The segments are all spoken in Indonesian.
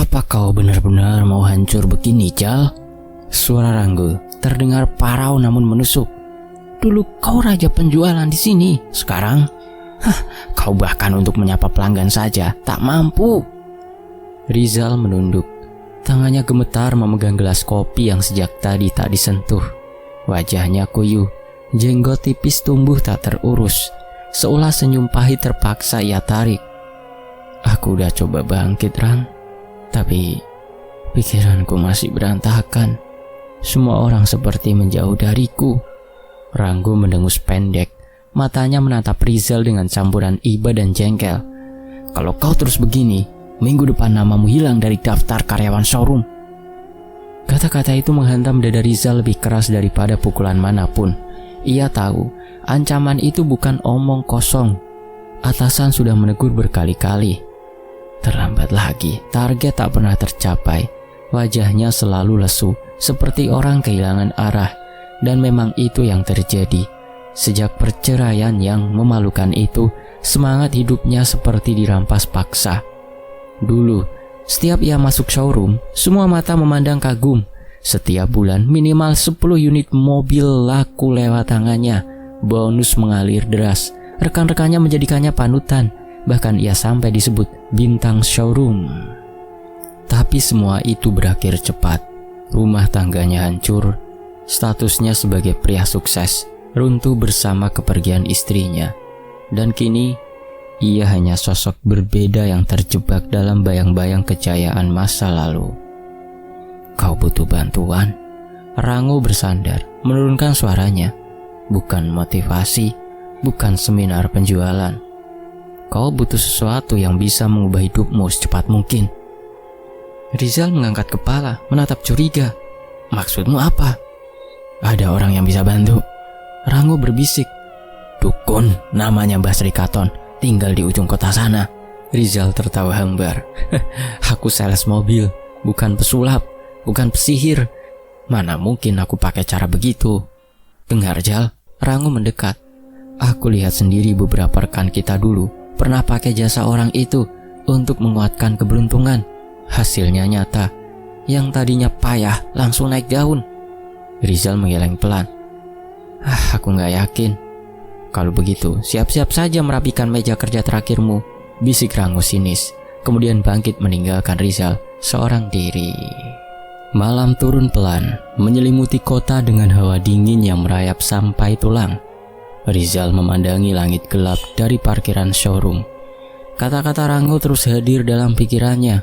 Apa kau benar-benar mau hancur begini, Jal? Suara Ranggo terdengar parau namun menusuk. Dulu kau raja penjualan di sini, sekarang kau bahkan untuk menyapa pelanggan saja tak mampu. Rizal menunduk. Tangannya gemetar memegang gelas kopi yang sejak tadi tak disentuh. Wajahnya kuyuh, jenggot tipis tumbuh tak terurus, seolah senyum pahit terpaksa ia tarik. Aku udah coba bangkit, Rang, tapi pikiranku masih berantakan. Semua orang seperti menjauh dariku. Ranggo mendengus pendek, matanya menatap Rizal dengan campuran iba dan jengkel. Kalau kau terus begini, minggu depan namamu hilang dari daftar karyawan showroom. Kata-kata itu menghantam dada Rizal lebih keras daripada pukulan manapun. Ia tahu ancaman itu bukan omong kosong. Atasan sudah menegur berkali-kali. Terlambat lagi, target tak pernah tercapai. Wajahnya selalu lesu, seperti orang kehilangan arah. Dan memang itu yang terjadi. Sejak perceraian yang memalukan itu, semangat hidupnya seperti dirampas paksa. Dulu, setiap ia masuk showroom, semua mata memandang kagum. Setiap bulan minimal 10 unit mobil laku lewat tangannya. Bonus mengalir deras. Rekan-rekannya menjadikannya panutan. Bahkan ia sampai disebut bintang showroom. Tapi semua itu berakhir cepat. Rumah tangganya hancur. Statusnya sebagai pria sukses runtuh bersama kepergian istrinya. Dan kini ia hanya sosok berbeda yang terjebak dalam bayang-bayang kejayaan masa lalu. Kau butuh bantuan? Ranggo bersandar, menurunkan suaranya. Bukan motivasi, bukan seminar penjualan. Kau butuh sesuatu yang bisa mengubah hidupmu secepat mungkin. Rizal mengangkat kepala, menatap curiga. Maksudmu apa? Ada orang yang bisa bantu. Ranggo berbisik. Dukun, namanya Mbah Sri Katon, tinggal di ujung kota sana. Rizal tertawa hambar. Aku sales mobil, bukan pesulap, bukan pesihir. Mana mungkin aku pakai cara begitu. Dengar, Jal. Ranggo mendekat. Aku lihat sendiri beberapa rekan kita dulu pernah pakai jasa orang itu untuk menguatkan keberuntungan. Hasilnya nyata. Yang tadinya payah langsung naik daun. Rizal menggeleng pelan. Aku gak yakin. Kalau begitu, siap-siap saja merapikan meja kerja terakhirmu, bisik Ranggo sinis. Kemudian bangkit meninggalkan Rizal seorang diri. Malam turun pelan, menyelimuti kota dengan hawa dingin yang merayap sampai tulang. Rizal memandangi langit gelap dari parkiran showroom. Kata-kata Ranggo terus hadir dalam pikirannya.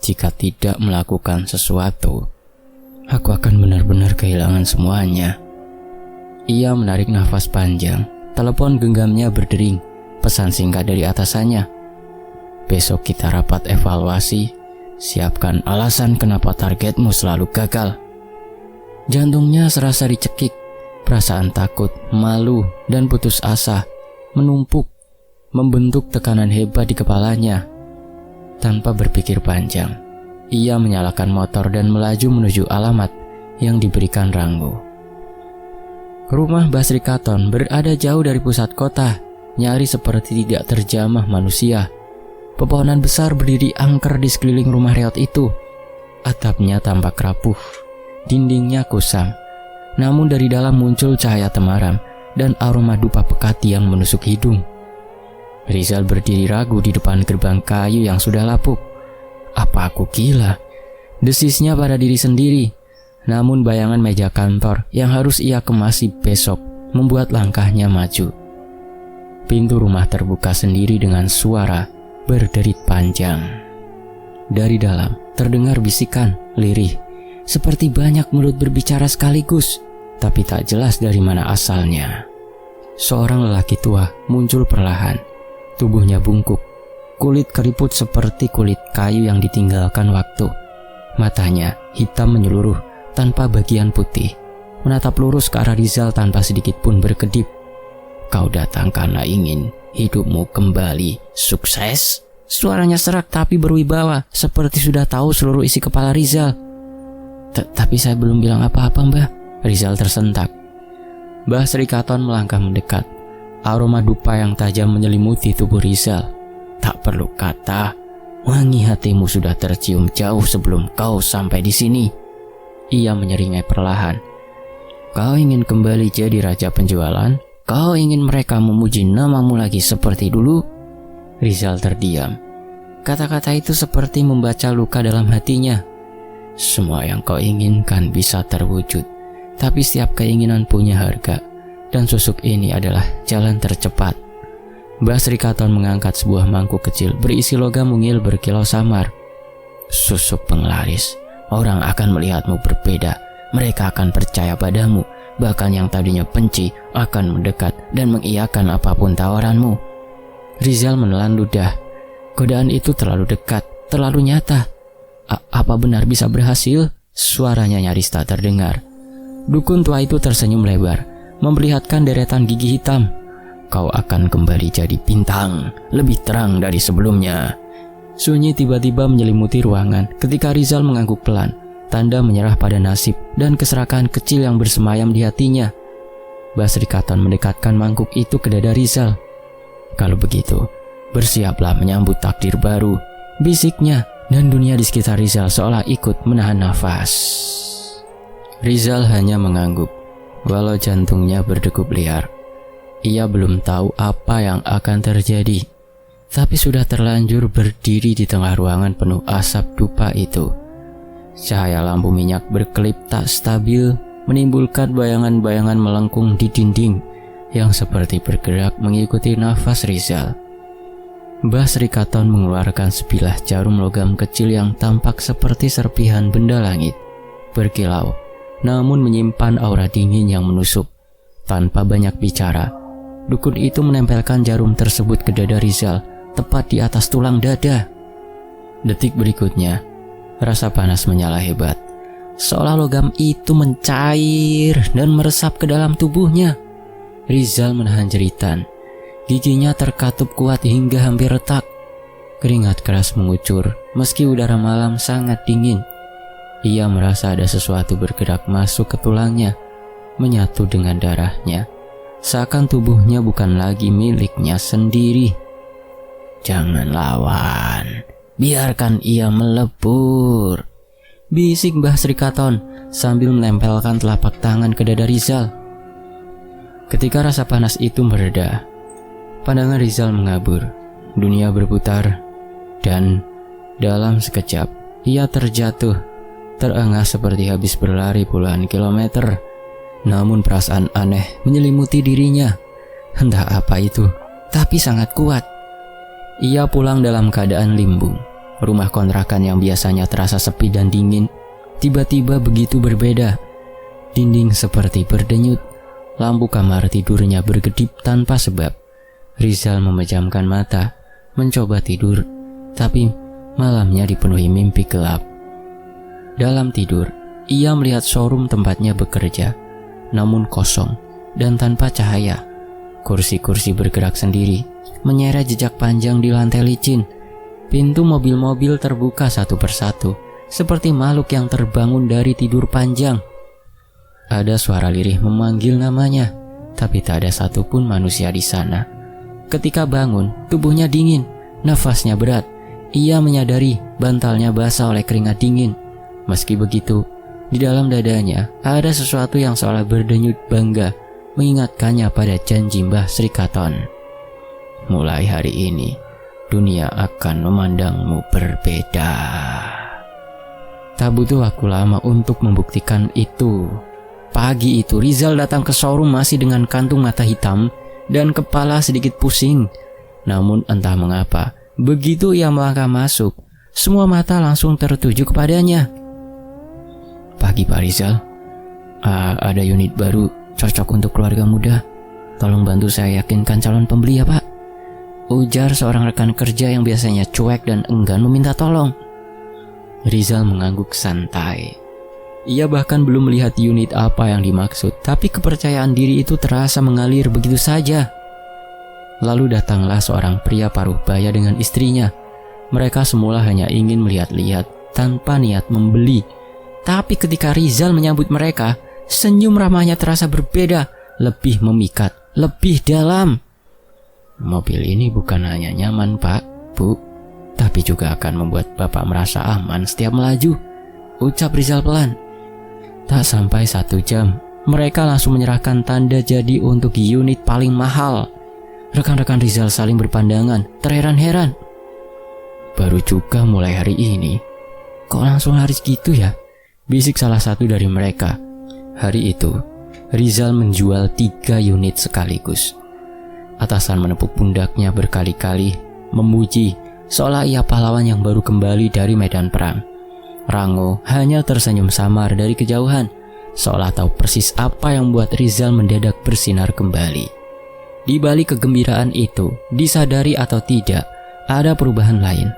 Jika tidak melakukan sesuatu, aku akan benar-benar kehilangan semuanya. Ia menarik nafas panjang. Telepon genggamnya berdering. Pesan singkat dari atasannya. Besok kita rapat evaluasi. Siapkan alasan kenapa targetmu selalu gagal. Jantungnya serasa dicekik. Perasaan takut, malu, dan putus asa menumpuk, membentuk tekanan hebat di kepalanya. Tanpa berpikir panjang, ia menyalakan motor dan melaju menuju alamat yang diberikan Ranggo. Rumah Mbah Sri Katon berada jauh dari pusat kota, nyaris seperti tidak terjamah manusia. Pepohonan besar berdiri angker di sekeliling rumah reot itu. Atapnya tampak rapuh, dindingnya kusam. Namun dari dalam muncul cahaya temaram dan aroma dupa pekat yang menusuk hidung. Rizal berdiri ragu di depan gerbang kayu yang sudah lapuk. Apa aku gila? Desisnya pada diri sendiri. Namun bayangan meja kantor yang harus ia kemasi besok membuat langkahnya maju. Pintu rumah terbuka sendiri dengan suara berderit panjang. Dari dalam terdengar bisikan lirih, seperti banyak mulut berbicara sekaligus, tapi tak jelas dari mana asalnya. Seorang lelaki tua muncul perlahan. Tubuhnya bungkuk, kulit keriput seperti kulit kayu yang ditinggalkan waktu. Matanya hitam menyeluruh tanpa bagian putih, menatap lurus ke arah Rizal tanpa sedikit pun berkedip. Kau datang karena ingin hidupmu kembali sukses? Suaranya serak tapi berwibawa, seperti sudah tahu seluruh isi kepala Rizal. Tapi saya belum bilang apa-apa, Mbah. Rizal tersentak. Mbah Sri Katon melangkah mendekat. Aroma dupa yang tajam menyelimuti tubuh Rizal. Tak perlu kata, Wangi hatimu sudah tercium jauh sebelum kau sampai di sini. Ia menyeringai perlahan. Kau ingin kembali jadi raja penjualan? Kau ingin mereka memuji namamu lagi seperti dulu? Rizal terdiam. Kata-kata itu seperti membaca luka dalam hatinya. Semua yang kau inginkan bisa terwujud, tapi setiap keinginan punya harga, dan susuk ini adalah jalan tercepat. Mbah Sri Katon mengangkat sebuah mangkuk kecil berisi logam mungil berkilau samar. Susuk penglaris, orang akan melihatmu berbeda. Mereka akan percaya padamu. Bahkan yang tadinya benci akan mendekat dan mengiyakan apapun tawaranmu. Rizal menelan ludah. Godaan itu terlalu dekat, terlalu nyata. Apa benar bisa berhasil? Suaranya nyaris tak terdengar. Dukun tua itu tersenyum lebar, memperlihatkan deretan gigi hitam. Kau akan kembali jadi bintang, lebih terang dari sebelumnya. Sunyi tiba-tiba menyelimuti ruangan ketika Rizal mengangguk pelan, tanda menyerah pada nasib dan keserakahan kecil yang bersemayam di hatinya. Mbah Sri Katon mendekatkan mangkuk itu ke dada Rizal. Kalau begitu, bersiaplah menyambut takdir baru, bisiknya, dan dunia di sekitar Rizal seolah ikut menahan nafas. Rizal hanya mengangguk, walau jantungnya berdegup liar. Ia belum tahu apa yang akan terjadi, tapi sudah terlanjur berdiri di tengah ruangan penuh asap dupa itu. Cahaya lampu minyak berkelip tak stabil menimbulkan bayangan-bayangan melengkung di dinding yang seperti bergerak mengikuti nafas Rizal. Mbah Sri Katon mengeluarkan sebilah jarum logam kecil yang tampak seperti serpihan benda langit, berkilau, namun menyimpan aura dingin yang menusuk. Tanpa banyak bicara, dukun itu menempelkan jarum tersebut ke dada Rizal, tepat di atas tulang dada. Detik berikutnya, rasa panas menyala hebat, seolah logam itu mencair dan meresap ke dalam tubuhnya. Rizal menahan jeritan. Giginya terkatup kuat hingga hampir retak. Keringat keras mengucur meski udara malam sangat dingin. Ia merasa ada sesuatu bergerak masuk ke tulangnya, menyatu dengan darahnya, seakan tubuhnya bukan lagi miliknya sendiri. Jangan lawan, biarkan ia melebur, bisik Mbah Sri Katon sambil menempelkan telapak tangan ke dada Rizal. Ketika rasa panas itu mereda, pandangan Rizal mengabur, dunia berputar, dan dalam sekejap ia terjatuh, terengah seperti habis berlari puluhan kilometer. Namun perasaan aneh menyelimuti dirinya, entah apa itu, tapi sangat kuat. Ia pulang dalam keadaan limbung. Rumah kontrakan yang biasanya terasa sepi dan dingin, tiba-tiba begitu berbeda. Dinding seperti berdenyut, lampu kamar tidurnya berkedip tanpa sebab. Rizal memejamkan mata, mencoba tidur, tapi malamnya dipenuhi mimpi gelap. Dalam tidur, ia melihat showroom tempatnya bekerja, namun kosong dan tanpa cahaya. Kursi-kursi bergerak sendiri, menyeret jejak panjang di lantai licin. Pintu mobil-mobil terbuka satu persatu, seperti makhluk yang terbangun dari tidur panjang. Ada suara lirih memanggil namanya, tapi tak ada satupun manusia di sana. Ketika bangun, tubuhnya dingin, nafasnya berat. Ia menyadari bantalnya basah oleh keringat dingin. Meski begitu, di dalam dadanya ada sesuatu yang seolah berdenyut bangga, mengingatkannya pada janji Mbah Sri Katon. Mulai hari ini, dunia akan memandangmu berbeda. Tak butuh waktu lama untuk membuktikan itu. Pagi itu Rizal datang ke showroom masih dengan kantung mata hitam dan kepala sedikit pusing. Namun entah mengapa, begitu ia melangkah masuk, semua mata langsung tertuju kepadanya. Pagi Pak Rizal, ada unit baru cocok untuk keluarga muda. Tolong bantu saya yakinkan calon pembeli ya Pak, ujar seorang rekan kerja yang biasanya cuek dan enggan meminta tolong. Rizal mengangguk santai. Ia bahkan belum melihat unit apa yang dimaksud, tapi kepercayaan diri itu terasa mengalir begitu saja. Lalu datanglah seorang pria paruh baya dengan istrinya. Mereka semula hanya ingin melihat-lihat tanpa niat membeli. Tapi ketika Rizal menyambut mereka, senyum ramahnya terasa berbeda, lebih memikat, lebih dalam. Mobil ini bukan hanya nyaman Pak, Bu, tapi juga akan membuat Bapak merasa aman setiap melaju, ucap Rizal pelan. Tak sampai 1 jam, mereka langsung menyerahkan tanda jadi untuk unit paling mahal. Rekan-rekan Rizal saling berpandangan, terheran-heran. Baru juga mulai hari ini, kok langsung laris gitu ya? Bisik salah satu dari mereka. Hari itu, Rizal menjual 3 unit sekaligus. Atasan menepuk pundaknya berkali-kali, memuji, seolah ia pahlawan yang baru kembali dari medan perang. Rango hanya tersenyum samar dari kejauhan, seolah tahu persis apa yang membuat Rizal mendadak bersinar kembali. Di balik kegembiraan itu, disadari atau tidak, ada perubahan lain.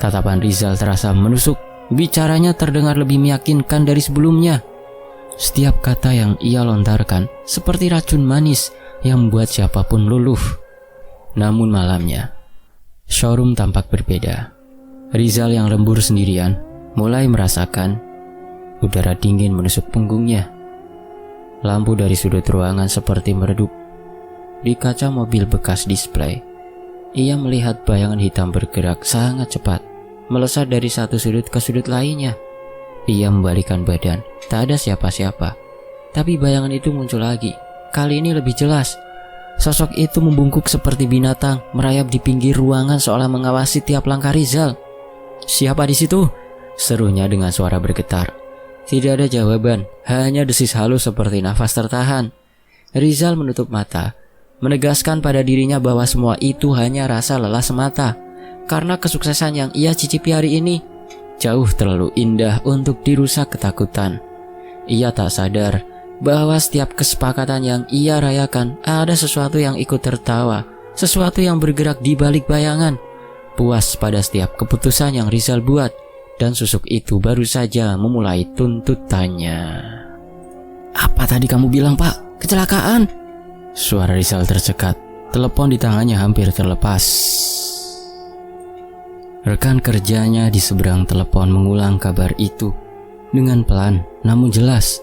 Tatapan Rizal terasa menusuk, bicaranya terdengar lebih meyakinkan dari sebelumnya. Setiap kata yang ia lontarkan seperti racun manis yang membuat siapapun luluh. Namun malamnya, showroom tampak berbeda. Rizal yang lembur sendirian mulai merasakan udara dingin menusuk punggungnya. Lampu dari sudut ruangan seperti meredup. Di kaca mobil bekas display, ia melihat bayangan hitam bergerak sangat cepat, melesat dari satu sudut ke sudut lainnya. Ia membalikkan badan, tak ada siapa-siapa. Tapi bayangan itu muncul lagi, kali ini lebih jelas. Sosok itu membungkuk seperti binatang, merayap di pinggir ruangan seolah mengawasi tiap langkah Rizal. "Siapa di situ?" serunya dengan suara bergetar. Tidak ada jawaban, hanya desis halus seperti nafas tertahan. Rizal menutup mata, menegaskan pada dirinya bahwa semua itu hanya rasa lelah semata, karena kesuksesan yang ia cicipi hari ini jauh terlalu indah untuk dirusak ketakutan. Ia tak sadar bahwa setiap kesepakatan yang ia rayakan ada sesuatu yang ikut tertawa, sesuatu yang bergerak di balik bayangan, puas pada setiap keputusan yang Rizal buat. Dan susuk itu baru saja memulai tuntutannya. "Apa tadi kamu bilang, Pak? Kecelakaan?" Suara Rizal tercekat. Telepon di tangannya hampir terlepas. Rekan kerjanya di seberang telepon mengulang kabar itu dengan pelan namun jelas.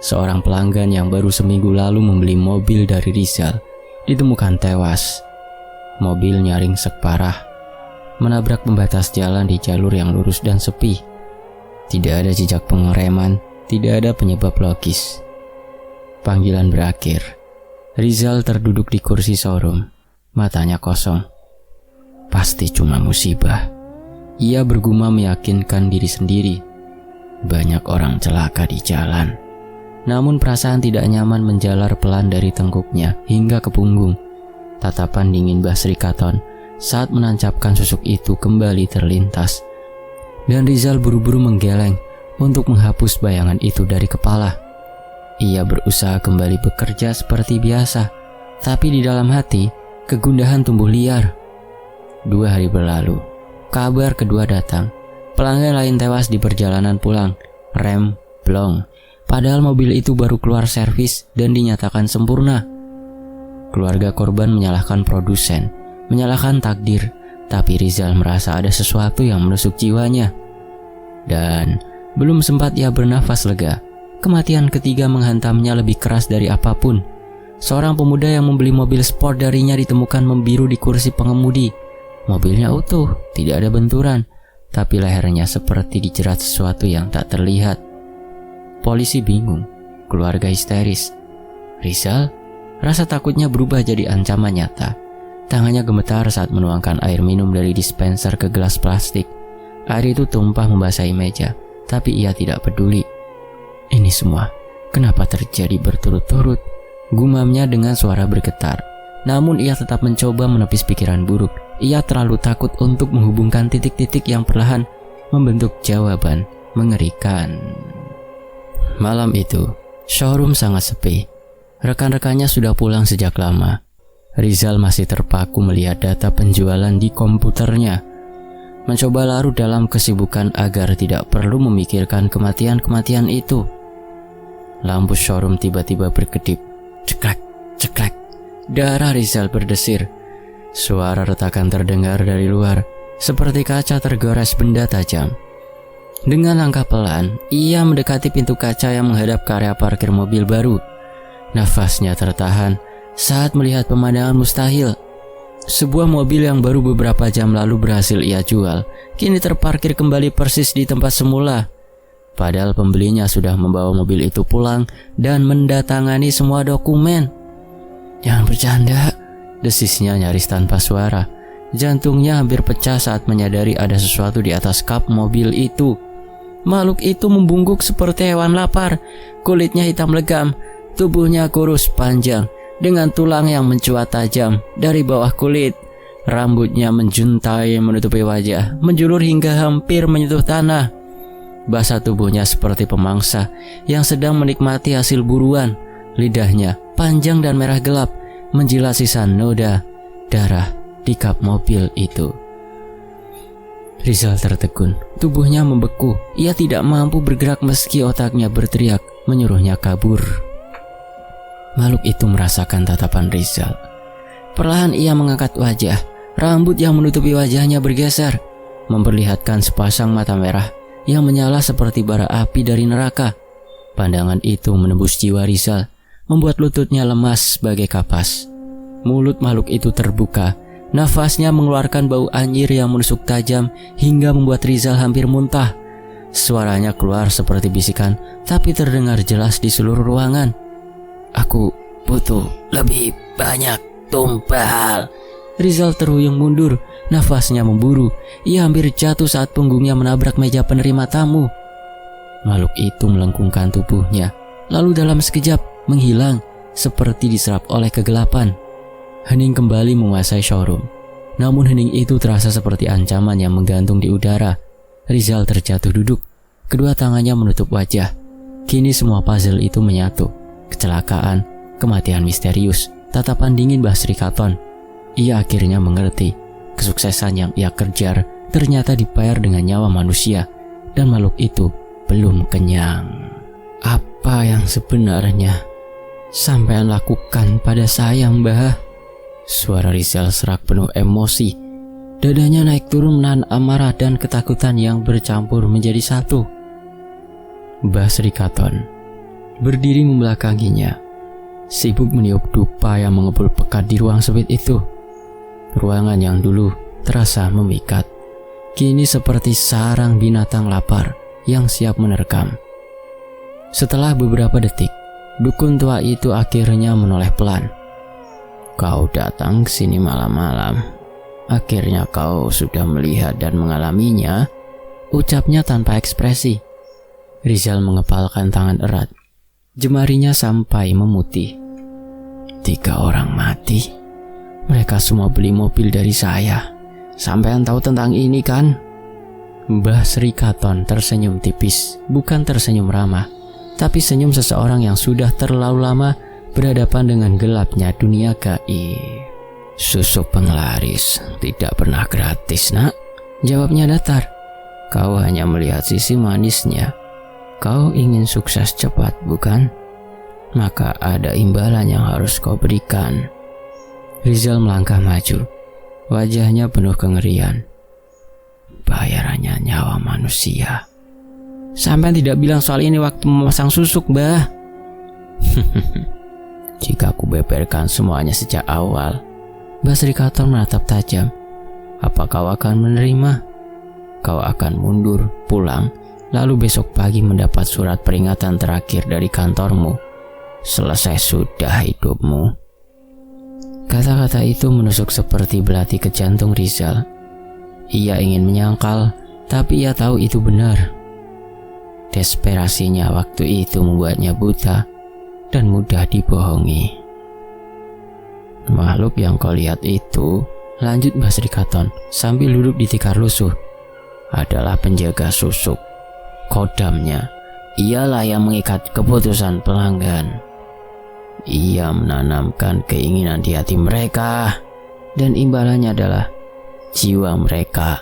Seorang pelanggan yang baru seminggu lalu membeli mobil dari Rizal ditemukan tewas. Mobil nyaring sek parah, menabrak pembatas jalan di jalur yang lurus dan sepi. Tidak ada jejak pengereman, tidak ada penyebab logis. Panggilan berakhir. Rizal terduduk di kursi showroom, matanya kosong. Pasti cuma musibah. Ia bergumam meyakinkan diri sendiri. Banyak orang celaka di jalan. Namun perasaan tidak nyaman menjalar pelan dari tengkuknya hingga ke punggung. Tatapan dingin Mbah Sri Katon saat menancapkan susuk itu kembali terlintas, dan Rizal buru-buru menggeleng untuk menghapus bayangan itu dari kepala. Ia berusaha kembali bekerja seperti biasa, tapi di dalam hati kegundahan tumbuh liar. 2 hari berlalu, kabar kedua datang. Pelanggan lain tewas di perjalanan pulang, rem blong, padahal mobil itu baru keluar servis dan dinyatakan sempurna. Keluarga korban menyalahkan produsen, menyalahkan takdir, tapi Rizal merasa ada sesuatu yang menusuk jiwanya. Dan belum sempat ia bernafas lega, kematian ketiga menghantamnya lebih keras dari apapun. Seorang pemuda yang membeli mobil sport darinya ditemukan membiru di kursi pengemudi. Mobilnya utuh, tidak ada benturan, tapi lehernya seperti dijerat sesuatu yang tak terlihat. Polisi bingung, keluarga histeris. Rizal, rasa takutnya berubah jadi ancaman nyata. Tangannya gemetar saat menuangkan air minum dari dispenser ke gelas plastik. Air itu tumpah membasahi meja, tapi ia tidak peduli. "Ini semua, kenapa terjadi berturut-turut?" gumamnya dengan suara bergetar. Namun ia tetap mencoba menepis pikiran buruk. Ia terlalu takut untuk menghubungkan titik-titik yang perlahan membentuk jawaban mengerikan. Malam itu, showroom sangat sepi. Rekan-rekannya sudah pulang sejak lama. Rizal masih terpaku melihat data penjualan di komputernya, mencoba larut dalam kesibukan agar tidak perlu memikirkan kematian-kematian itu. Lampu showroom tiba-tiba berkedip, ceklek, ceklek. Darah Rizal berdesir. Suara retakan terdengar dari luar, seperti kaca tergores benda tajam. Dengan langkah pelan, ia mendekati pintu kaca yang menghadap ke area parkir mobil baru. Nafasnya tertahan saat melihat pemandangan mustahil. Sebuah mobil yang baru beberapa jam lalu berhasil ia jual, kini terparkir kembali persis di tempat semula. Padahal pembelinya sudah membawa mobil itu pulang dan mendatangani semua dokumen. "Jangan bercanda," desisnya nyaris tanpa suara. Jantungnya hampir pecah saat menyadari ada sesuatu di atas kap mobil itu. Makhluk itu membungkuk seperti hewan lapar. Kulitnya hitam legam, tubuhnya kurus panjang dengan tulang yang mencuat tajam dari bawah kulit. Rambutnya menjuntai menutupi wajah, menjulur hingga hampir menyentuh tanah. Basah tubuhnya seperti pemangsa yang sedang menikmati hasil buruan. Lidahnya panjang dan merah gelap, menjilat sisa noda darah di kap mobil itu. Rizal tertegun, tubuhnya membeku. Ia tidak mampu bergerak meski otaknya berteriak menyuruhnya kabur. Makhluk itu merasakan tatapan Rizal. Perlahan ia mengangkat wajah. Rambut yang menutupi wajahnya bergeser, memperlihatkan sepasang mata merah yang menyala seperti bara api dari neraka. Pandangan itu menembus jiwa Rizal, membuat lututnya lemas bagai kapas. Mulut makhluk itu terbuka. Nafasnya mengeluarkan bau anjir yang menusuk tajam hingga membuat Rizal hampir muntah. Suaranya keluar seperti bisikan, tapi terdengar jelas di seluruh ruangan. "Aku butuh lebih banyak tumpal." Rizal terhuyung mundur, nafasnya memburu. Ia hampir jatuh saat punggungnya menabrak meja penerima tamu. Makhluk itu melengkungkan tubuhnya, lalu dalam sekejap menghilang seperti diserap oleh kegelapan. Hening kembali menguasai showroom. Namun hening itu terasa seperti ancaman yang menggantung di udara. Rizal terjatuh duduk, kedua tangannya menutup wajah. Kini semua puzzle itu menyatu. Kecelakaan, kematian misterius, tatapan dingin Mbah Sri Katon. Ia akhirnya mengerti, kesuksesan yang ia kejar ternyata dibayar dengan nyawa manusia, dan makhluk itu belum kenyang. "Apa yang sebenarnya sampean lakukan pada saya, Mbah?" Suara Rizal serak penuh emosi. Dadanya naik turun menahan amarah dan ketakutan yang bercampur menjadi satu. Mbah Sri Katon berdiri membelakanginya, sibuk meniup dupa yang mengepul pekat di ruang sempit itu. Ruangan yang dulu terasa memikat, kini seperti sarang binatang lapar yang siap menerkam. Setelah beberapa detik, dukun tua itu akhirnya menoleh pelan. "Kau datang ke sini malam-malam. Akhirnya kau sudah melihat dan mengalaminya," ucapnya tanpa ekspresi. Rizal mengepalkan tangan erat. Jemarinya sampai memutih. 3 orang mati. Mereka semua beli mobil dari saya. Sampean tahu tentang ini kan? Mbah Sri Katon tersenyum tipis, bukan tersenyum ramah, tapi senyum seseorang yang sudah terlalu lama berhadapan dengan gelapnya dunia gaib. "Susu penglaris tidak pernah gratis, nak," jawabnya datar. "Kau hanya melihat sisi manisnya. Kau ingin sukses cepat, bukan? Maka ada imbalan yang harus kau berikan." Rizal melangkah maju, wajahnya penuh kengerian. "Bayarannya nyawa manusia." "Sampai tidak bilang soal ini waktu memasang susuk, Mbah." "Jika aku beberkan semuanya sejak awal," Mbah Sri Katon menatap tajam, "apa kau akan menerima? Kau akan mundur, pulang, lalu besok pagi mendapat surat peringatan terakhir dari kantormu. Selesai sudah hidupmu." Kata-kata itu menusuk seperti belati ke jantung Rizal. Ia ingin menyangkal, tapi ia tahu itu benar. Desperasinya waktu itu membuatnya buta dan mudah dibohongi. "Makhluk yang kau lihat itu," lanjut Mbah Sri Katon sambil duduk di tikar lusuh, "adalah penjaga susuk. Kodamnya, ialah yang mengikat keputusan pelanggan. Ia menanamkan keinginan di hati mereka, dan imbalannya adalah jiwa mereka."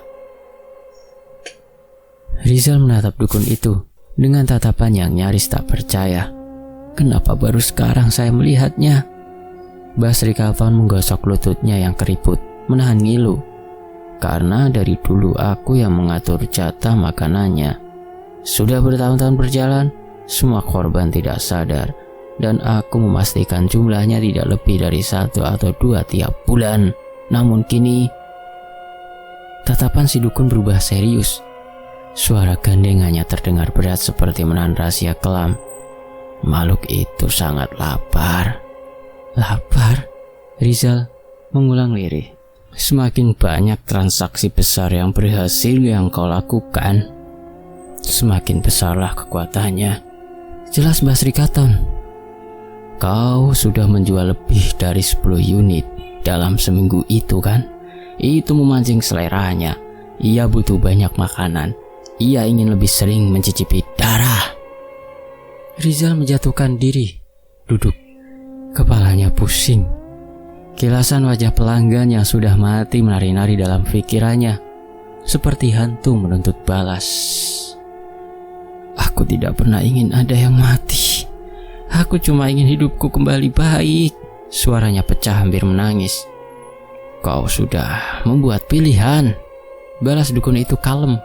Rizal menatap dukun itu dengan tatapan yang nyaris tak percaya. "Kenapa baru sekarang saya melihatnya?" Mbah Sri Katon menggosok lututnya yang keriput, menahan ngilu. "Karena dari dulu aku yang mengatur jatah makanannya. Sudah bertahun-tahun berjalan, semua korban tidak sadar, dan aku memastikan jumlahnya tidak lebih dari 1 atau 2 tiap bulan. Namun kini tatapan si dukun berubah serius. Suara gandengannya terdengar berat seperti menahan rahasia kelam. Makhluk itu sangat lapar. Lapar? Rizal mengulang lirih. Semakin banyak transaksi besar yang berhasil yang kau lakukan, semakin besarlah kekuatannya. Jelas Basri Katon. Kau sudah menjual lebih dari 10 unit dalam seminggu itu kan? Itu memancing seleranya. Ia butuh banyak makanan. Ia ingin lebih sering mencicipi darah. Rizal menjatuhkan diri, duduk. Kepalanya pusing. Kilasan wajah pelanggan yang sudah mati menari-nari dalam pikirannya, seperti hantu menuntut balas. Aku tidak pernah ingin ada yang mati. Aku cuma ingin hidupku kembali baik. Suaranya pecah hampir menangis. Kau sudah membuat pilihan, balas dukun itu kalem.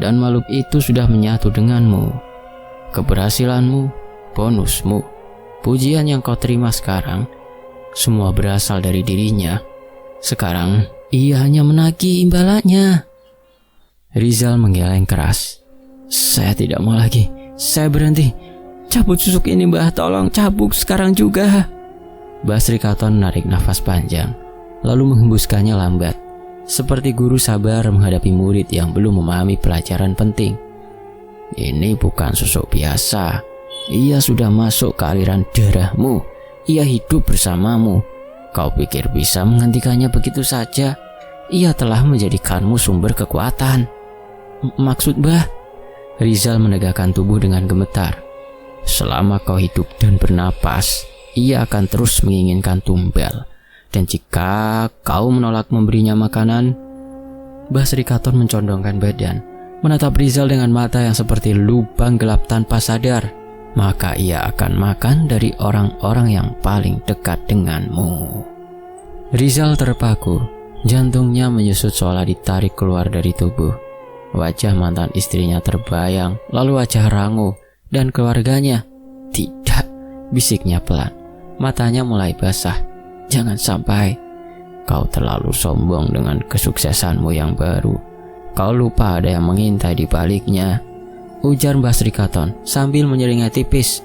Dan makhluk itu sudah menyatu denganmu. Keberhasilanmu, bonusmu, pujian yang kau terima sekarang, semua berasal dari dirinya. Sekarang ia hanya menagih imbalannya. Rizal menggeleng keras. Saya tidak mau lagi. Saya berhenti. Cabut susuk ini Mbah, tolong cabut sekarang juga. Basri Katon menarik nafas panjang, lalu menghembuskannya lambat, seperti guru sabar menghadapi murid yang belum memahami pelajaran penting. Ini bukan susuk biasa. Ia sudah masuk ke aliran darahmu. Ia hidup bersamamu. Kau pikir bisa menghentikannya begitu saja? Ia telah menjadikanmu sumber kekuatan. Maksud Mbah? Rizal menegakkan tubuh dengan gemetar. Selama kau hidup dan bernapas, ia akan terus menginginkan tumbal. Dan jika kau menolak memberinya makanan, Basri Katon mencondongkan badan, menatap Rizal dengan mata yang seperti lubang gelap tanpa sadar. Maka ia akan makan dari orang-orang yang paling dekat denganmu. Rizal terpaku, jantungnya menyusut seolah ditarik keluar dari tubuh. Wajah mantan istrinya terbayang, lalu wajah Rangu dan keluarganya. Tidak, bisiknya pelan. Matanya mulai basah. Jangan sampai kau terlalu sombong dengan kesuksesanmu yang baru. Kau lupa ada yang mengintai di baliknya, ujar Basri Katon sambil menyeringai tipis.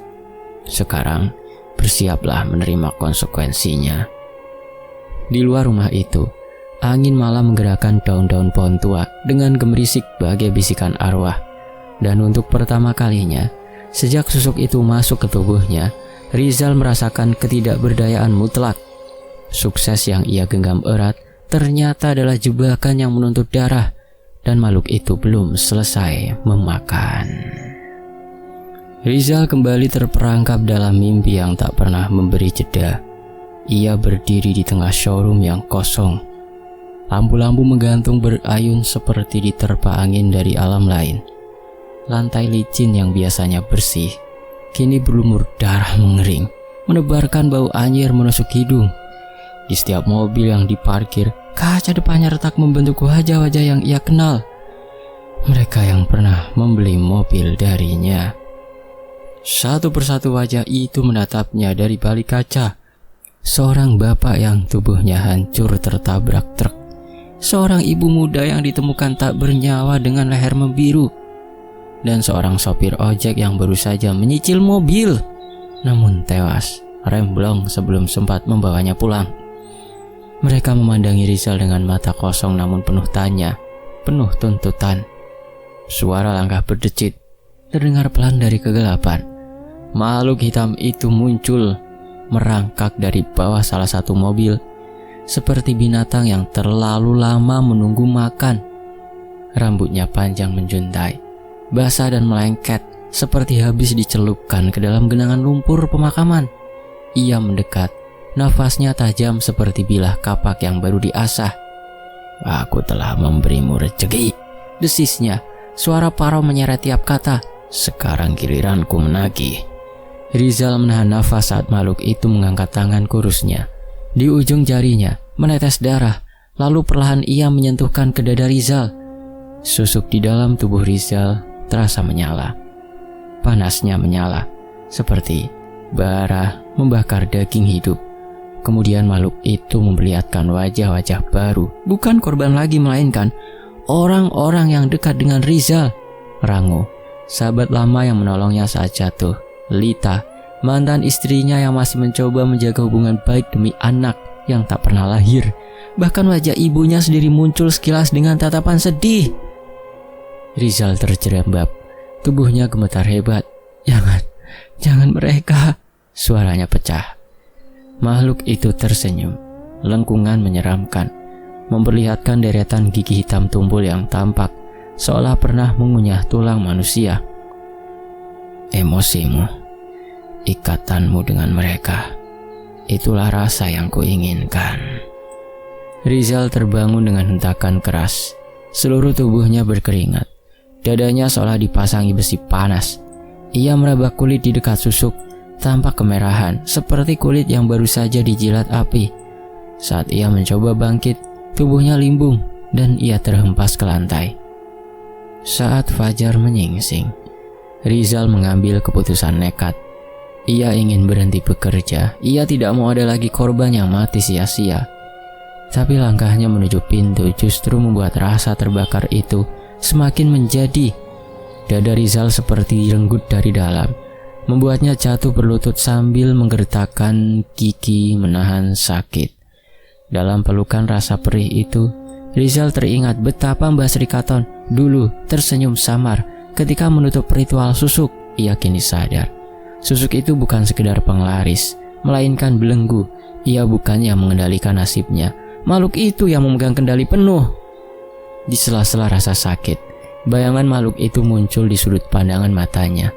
Sekarang bersiaplah menerima konsekuensinya. Di luar rumah itu, angin malam menggerakkan daun-daun pohon tua dengan gemerisik bagai bisikan arwah. Dan untuk pertama kalinya, sejak susuk itu masuk ke tubuhnya, Rizal merasakan ketidakberdayaan mutlak. Sukses yang ia genggam erat ternyata adalah jebakan yang menuntut darah. Dan makhluk itu belum selesai memakan. Rizal kembali terperangkap dalam mimpi yang tak pernah memberi jeda. Ia berdiri di tengah showroom yang kosong. Lampu-lampu menggantung berayun seperti diterpa angin dari alam lain. Lantai licin yang biasanya bersih, kini berlumur darah mengering, menebarkan bau anyir menusuk hidung. Di setiap mobil yang diparkir, kaca depannya retak membentuk wajah-wajah yang ia kenal. Mereka yang pernah membeli mobil darinya. Satu persatu wajah itu menatapnya dari balik kaca. Seorang bapak yang tubuhnya hancur tertabrak truk. Seorang ibu muda yang ditemukan tak bernyawa dengan leher membiru. Dan seorang sopir ojek yang baru saja menyicil mobil, namun tewas remblong sebelum sempat membawanya pulang. Mereka memandangi Rizal dengan mata kosong namun penuh tanya, penuh tuntutan. Suara langkah berdecit terdengar pelan dari kegelapan. Makhluk hitam itu muncul, merangkak dari bawah salah satu mobil, seperti binatang yang terlalu lama menunggu makan. Rambutnya panjang menjuntai, basah dan melengket, seperti habis dicelupkan ke dalam genangan lumpur pemakaman. Ia mendekat, nafasnya tajam seperti bilah kapak yang baru diasah. Aku telah memberimu rezeki, desisnya. Suara parau menyeret tiap kata. Sekarang giliranku menagih. Rizal menahan nafas saat makhluk itu mengangkat tangan kurusnya. Di ujung jarinya menetes darah, lalu perlahan ia menyentuhkan ke dada Rizal. Susuk di dalam tubuh Rizal terasa menyala. Panasnya menyala, seperti bara membakar daging hidup. Kemudian makhluk itu memperlihatkan wajah-wajah baru. Bukan korban lagi, melainkan orang-orang yang dekat dengan Rizal. Rango, sahabat lama yang menolongnya saat jatuh. Lita, mantan istrinya yang masih mencoba menjaga hubungan baik demi anak yang tak pernah lahir. Bahkan wajah ibunya sendiri muncul sekilas dengan tatapan sedih. Rizal terjerembab. Tubuhnya gemetar hebat. Jangan mereka. Suaranya pecah. Makhluk itu tersenyum. Lengkungan menyeramkan, memperlihatkan deretan gigi hitam tumpul yang tampak, seolah pernah mengunyah tulang manusia. Emosimu, ikatanmu dengan mereka, itulah rasa yang kuinginkan. Rizal terbangun dengan hentakan keras. Seluruh tubuhnya berkeringat. Dadanya seolah dipasangi besi panas. Ia meraba kulit di dekat susuk, tampak kemerahan seperti kulit yang baru saja dijilat api. Saat ia mencoba bangkit, tubuhnya limbung dan ia terhempas ke lantai. Saat fajar menyingsing, Rizal mengambil keputusan nekat. Ia ingin berhenti bekerja. Ia tidak mau ada lagi korban yang mati sia-sia. Tapi langkahnya menuju pintu justru membuat rasa terbakar itu semakin menjadi. Dada Rizal seperti direnggut dari dalam, membuatnya jatuh berlutut sambil menggertakkan gigi menahan sakit. Dalam pelukan rasa perih itu, Rizal teringat betapa Mbah Srikaton dulu tersenyum samar ketika menutup ritual susuk. Ia kini sadar, susuk itu bukan sekedar penglaris, melainkan belenggu. Ia bukan yang mengendalikan nasibnya, makhluk itu yang memegang kendali penuh. Di sela-sela rasa sakit, bayangan makhluk itu muncul di sudut pandangan matanya.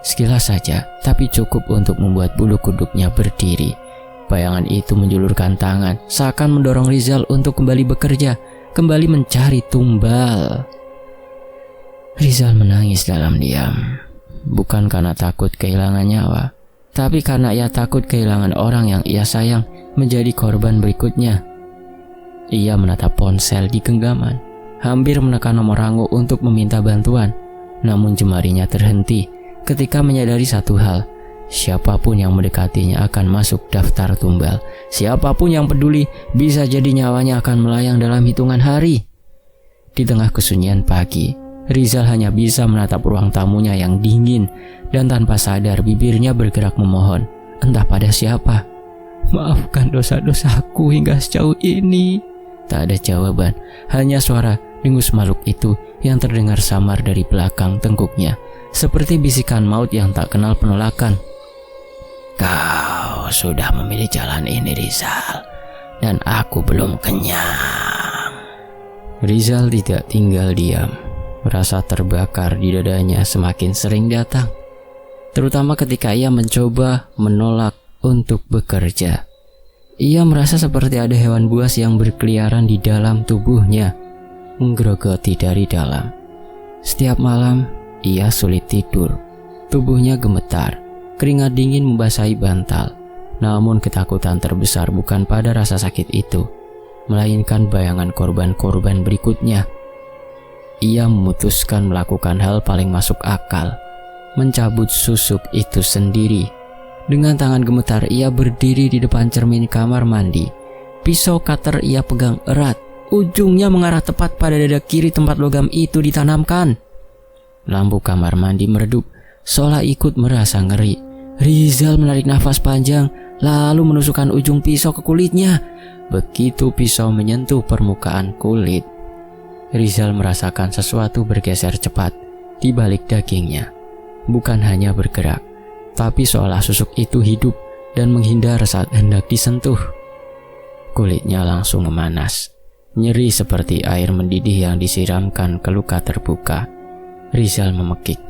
Sekilas saja, tapi cukup untuk membuat bulu kuduknya berdiri. Bayangan itu menjulurkan tangan, seakan mendorong Rizal untuk kembali bekerja, kembali mencari tumbal. Rizal menangis dalam diam, bukan karena takut kehilangan nyawa, tapi karena ia takut kehilangan orang yang ia sayang menjadi korban berikutnya. Ia menatap ponsel di genggaman, hampir menekan nomor Rango untuk meminta bantuan, namun jemarinya terhenti ketika menyadari satu hal: siapapun yang mendekatinya akan masuk daftar tumbal. Siapapun yang peduli bisa jadi nyawanya akan melayang dalam hitungan hari. Di tengah kesunyian pagi, Rizal hanya bisa menatap ruang tamunya yang dingin, dan tanpa sadar bibirnya bergerak memohon, entah pada siapa. Maafkan dosa-dosaku hingga sejauh ini. Tak ada jawaban, hanya suara dengus makhluk itu yang terdengar samar dari belakang tengkuknya, seperti bisikan maut yang tak kenal penolakan. Kau sudah memilih jalan ini, Rizal, dan aku belum kenyang. Rizal tidak tinggal diam. Rasa terbakar di dadanya semakin sering datang, terutama ketika ia mencoba menolak untuk bekerja. Ia merasa seperti ada hewan buas yang berkeliaran di dalam tubuhnya, menggerogoti dari dalam. Setiap malam, ia sulit tidur. Tubuhnya gemetar, keringat dingin membasahi bantal. Namun ketakutan terbesar bukan pada rasa sakit itu, melainkan bayangan korban-korban berikutnya. Ia memutuskan melakukan hal paling masuk akal, mencabut susuk itu sendiri. Dengan tangan gemetar ia berdiri di depan cermin kamar mandi. Pisau cutter ia pegang erat, ujungnya mengarah tepat pada dada kiri tempat logam itu ditanamkan. Lampu kamar mandi meredup, seolah ikut merasa ngeri. Rizal menarik nafas panjang, lalu menusukkan ujung pisau ke kulitnya. Begitu pisau menyentuh permukaan kulit, Rizal merasakan sesuatu bergeser cepat di balik dagingnya. Bukan hanya bergerak, tapi seolah susuk itu hidup dan menghindar saat hendak disentuh. Kulitnya langsung memanas, nyeri seperti air mendidih yang disiramkan ke luka terbuka. Rizal memekik,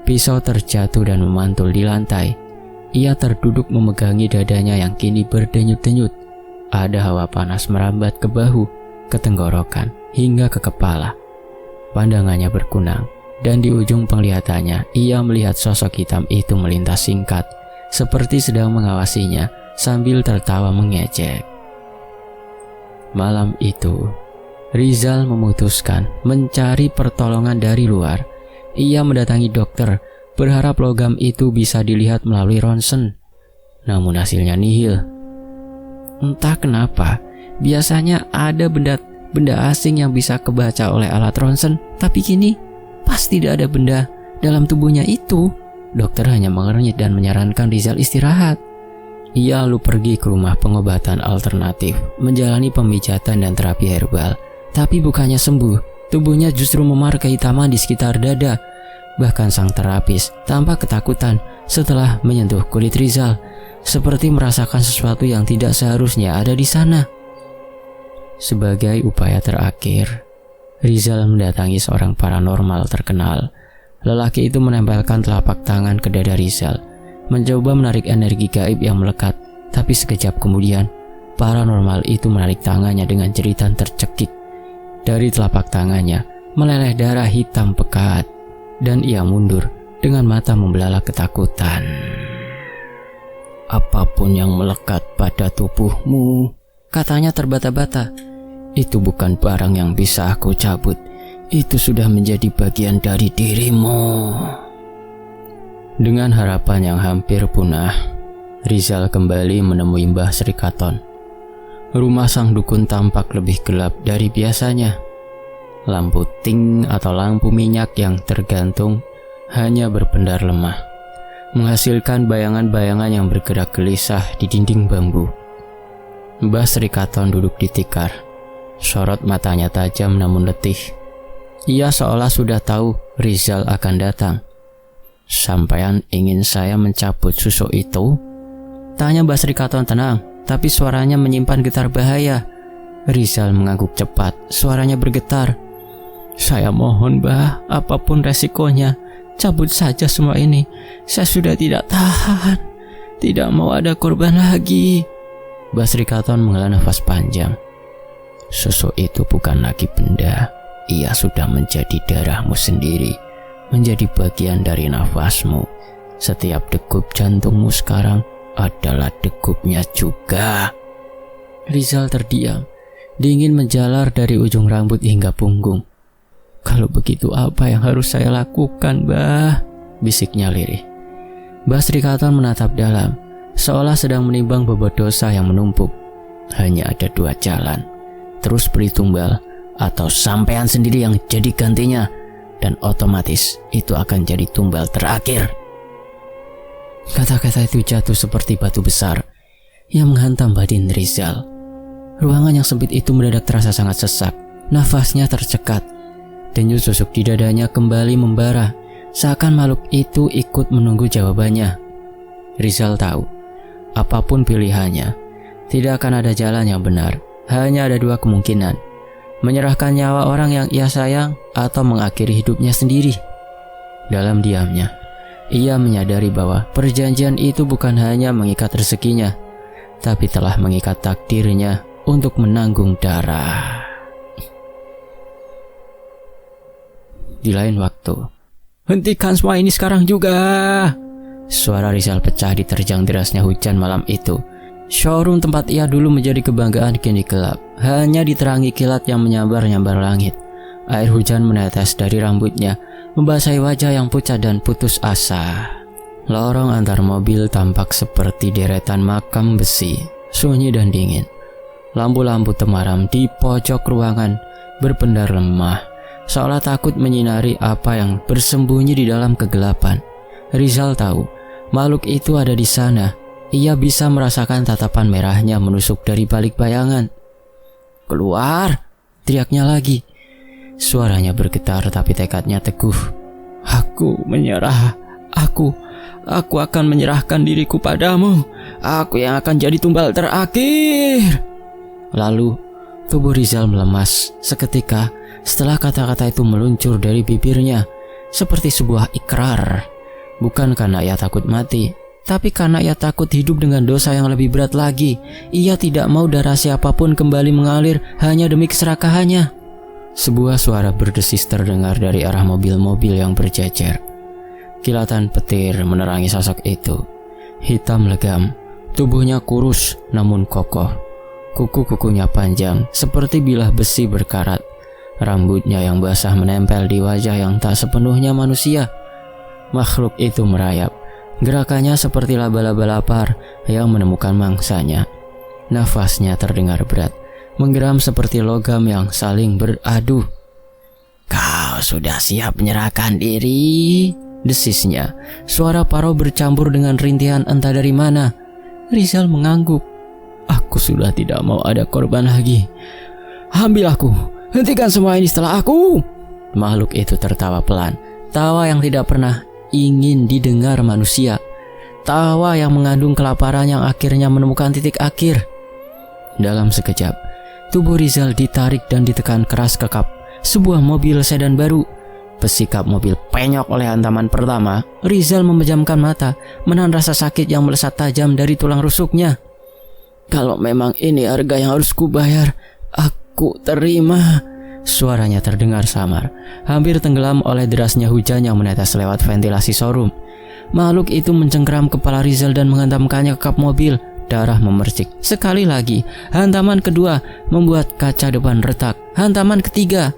pisau terjatuh dan memantul di lantai. Ia terduduk memegangi dadanya yang kini berdenyut-denyut. Ada hawa panas merambat ke bahu, ke tenggorokan, hingga ke kepala. Pandangannya berkunang, dan di ujung penglihatannya ia melihat sosok hitam itu melintas singkat, seperti sedang mengawasinya sambil tertawa mengejek. Malam itu, Rizal memutuskan mencari pertolongan dari luar. Ia mendatangi dokter, berharap logam itu bisa dilihat melalui ronsen. Namun hasilnya nihil. Entah kenapa, biasanya ada benda asing yang bisa kebaca oleh alat ronsen, tapi kini pas tidak ada benda dalam tubuhnya itu. Dokter hanya mengernyit dan menyarankan Rizal istirahat. Ia lalu pergi ke rumah pengobatan alternatif, menjalani pemijatan dan terapi herbal. Tapi bukannya sembuh, tubuhnya justru memar kehitaman di sekitar dada. Bahkan sang terapis tampak ketakutan setelah menyentuh kulit Rizal, seperti merasakan sesuatu yang tidak seharusnya ada di sana. Sebagai upaya terakhir, Rizal mendatangi seorang paranormal terkenal. Lelaki itu menempelkan telapak tangan ke dada Rizal, mencoba menarik energi gaib yang melekat. Tapi sekejap kemudian, paranormal itu menarik tangannya dengan jeritan tercekik. Dari telapak tangannya meleleh darah hitam pekat, dan ia mundur dengan mata membelalak ketakutan. "Apapun yang melekat pada tubuhmu," katanya terbata-bata, "itu bukan barang yang bisa aku cabut. Itu sudah menjadi bagian dari dirimu." Dengan harapan yang hampir punah, Rizal kembali menemui Mbah Srikaton. Rumah sang dukun tampak lebih gelap dari biasanya. Lampu ting atau lampu minyak yang tergantung hanya berpendar lemah, menghasilkan bayangan-bayangan yang bergerak gelisah di dinding bambu. Mbah Srikaton duduk di tikar. Sorot matanya tajam namun letih. Ia seolah sudah tahu Rizal akan datang. "Sampean ingin saya mencabut susuk itu?" tanya Mbah Srikaton tenang, tapi suaranya menyimpan getar bahaya. Rizal mengangguk cepat, suaranya bergetar. "Saya mohon, Mbah, apapun resikonya, cabut saja semua ini. Saya sudah tidak tahan. Tidak mau ada korban lagi." Mbah Srikaton menghela nafas panjang. "Susuk itu bukan lagi benda. Ia sudah menjadi darahmu sendiri, menjadi bagian dari nafasmu. Setiap degup jantungmu sekarang adalah degupnya juga." Rizal terdiam, dingin menjalar dari ujung rambut hingga punggung. "Kalau begitu apa yang harus saya lakukan, Mbah?" bisiknya lirih. Mbah Srikaton menatap dalam, seolah sedang menimbang bobot dosa yang menumpuk. "Hanya ada 2 jalan. Terus beri tumbal, atau sampean sendiri yang jadi gantinya, dan otomatis itu akan jadi tumbal terakhir." Kata-kata itu jatuh seperti batu besar yang menghantam batin Rizal. Ruangan yang sempit itu mendadak terasa sangat sesak. Nafasnya tercekat. Denyut susuk di dadanya kembali membara, seakan makhluk itu ikut menunggu jawabannya. Rizal tahu, apapun pilihannya, tidak akan ada jalan yang benar. Hanya ada 2 kemungkinan: menyerahkan nyawa orang yang ia sayang atau mengakhiri hidupnya sendiri. Dalam diamnya, ia menyadari bahwa perjanjian itu bukan hanya mengikat rezekinya, tapi telah mengikat takdirnya untuk menanggung darah. Di lain waktu, "Hentikan semua ini sekarang juga!" Suara Rizal pecah diterjang derasnya hujan malam itu. Showroom tempat ia dulu menjadi kebanggaan kini gelap, hanya diterangi kilat yang menyambar-nyambar langit. Air hujan menetes dari rambutnya, membasahi wajah yang pucat dan putus asa. Lorong antar mobil tampak seperti deretan makam besi, sunyi dan dingin. Lampu-lampu temaram di pojok ruangan berpendar lemah, seolah takut menyinari apa yang bersembunyi di dalam kegelapan. Rizal tahu makhluk itu ada di sana. Ia bisa merasakan tatapan merahnya menusuk dari balik bayangan. "Keluar!" teriaknya lagi. Suaranya bergetar tapi tekadnya teguh. "Aku menyerah. Aku akan menyerahkan diriku padamu. Aku yang akan jadi tumbal terakhir." Lalu tubuh Rizal melemas seketika setelah kata-kata itu meluncur dari bibirnya, seperti sebuah ikrar. Bukan karena ia takut mati, tapi karena ia takut hidup dengan dosa yang lebih berat lagi. Ia tidak mau darah siapapun kembali mengalir hanya demi keserakahannya. Sebuah suara berdesis terdengar dari arah mobil-mobil yang berjejer. Kilatan petir menerangi sosok itu. Hitam legam, tubuhnya kurus namun kokoh. Kuku-kukunya panjang seperti bilah besi berkarat. Rambutnya yang basah menempel di wajah yang tak sepenuhnya manusia. Makhluk itu merayap. Gerakannya seperti laba-laba lapar yang menemukan mangsanya. Nafasnya terdengar berat, menggeram seperti logam yang saling beradu. "Kau sudah siap menyerahkan diri?" desisnya. Suara Paro bercampur dengan rintihan entah dari mana. Rizal mengangguk. "Aku sudah tidak mau ada korban lagi. Ambil aku, hentikan semua ini setelah aku." Makhluk itu tertawa pelan, tawa yang tidak pernah ingin didengar manusia, tawa yang mengandung kelaparan yang akhirnya menemukan titik akhir. Dalam sekejap, tubuh Rizal ditarik dan ditekan keras ke kap sebuah mobil sedan baru. Besi kap mobil penyok oleh hantaman pertama. Rizal memejamkan mata, menahan rasa sakit yang melesat tajam dari tulang rusuknya. "Kalau memang ini harga yang harus kubayar, aku terima." Suaranya terdengar samar, hampir tenggelam oleh derasnya hujan yang menetes lewat ventilasi showroom. Makhluk itu mencengkeram kepala Rizal dan menghantamkannya ke kap mobil. Darah memercik. Sekali lagi, hantaman kedua membuat kaca depan retak. Hantaman ketiga,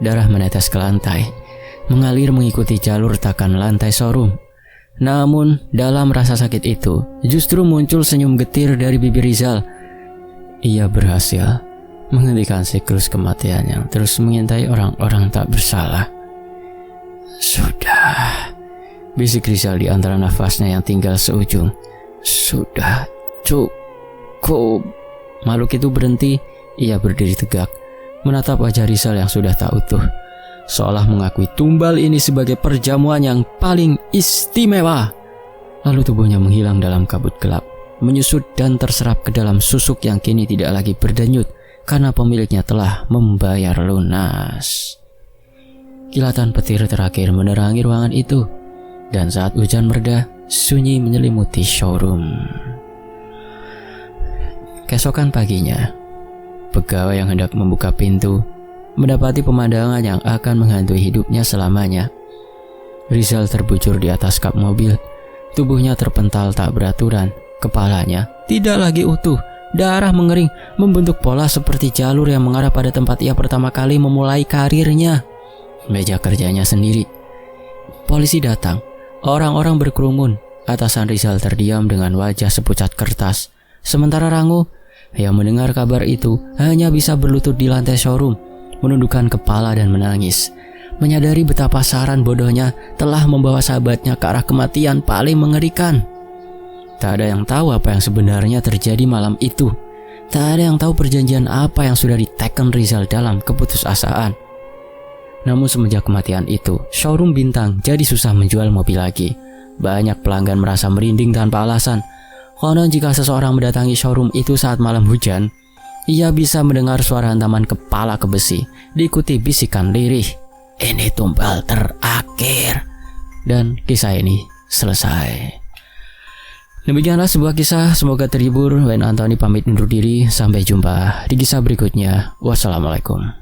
darah menetes ke lantai, mengalir mengikuti jalur retakan lantai showroom. Namun, dalam rasa sakit itu, justru muncul senyum getir dari bibir Rizal. Ia berhasil menghentikan siklus kematian yang terus mengintai orang-orang tak bersalah. "Sudah," bisik Rizal di antara nafasnya yang tinggal seujung. "Sudah cukup." Makhluk itu berhenti. Ia berdiri tegak, menatap wajah Rizal yang sudah tak utuh, seolah mengakui tumbal ini sebagai perjamuan yang paling istimewa. Lalu tubuhnya menghilang dalam kabut gelap, menyusut dan terserap ke dalam susuk yang kini tidak lagi berdenyut karena pemiliknya telah membayar lunas. Kilatan petir terakhir menerangi ruangan itu, dan saat hujan mereda, sunyi menyelimuti showroom. Keesokan paginya, pegawai yang hendak membuka pintu mendapati pemandangan yang akan menghantui hidupnya selamanya. Rizal terbujur di atas kap mobil, tubuhnya terpental tak beraturan, kepalanya tidak lagi utuh, darah mengering membentuk pola seperti jalur yang mengarah pada tempat ia pertama kali memulai karirnya, meja kerjanya sendiri. Polisi datang, orang-orang berkerumun, atasan Rizal terdiam dengan wajah sepucat kertas. Sementara Rangu yang mendengar kabar itu hanya bisa berlutut di lantai showroom, menundukkan kepala dan menangis, menyadari betapa saran bodohnya telah membawa sahabatnya ke arah kematian paling mengerikan. Tak ada yang tahu apa yang sebenarnya terjadi malam itu. Tak ada yang tahu perjanjian apa yang sudah diteken Rizal dalam keputusasaan. Namun semenjak kematian itu, showroom bintang jadi susah menjual mobil lagi. Banyak pelanggan merasa merinding tanpa alasan. Konon jika seseorang mendatangi showroom itu saat malam hujan, ia bisa mendengar suara hantaman kepala ke besi, diikuti bisikan lirih, "Ini tumbal terakhir." Dan kisah ini selesai. Demikianlah sebuah kisah, semoga terhibur. Wayne Anthony pamit undur diri, sampai jumpa di kisah berikutnya. Wassalamualaikum.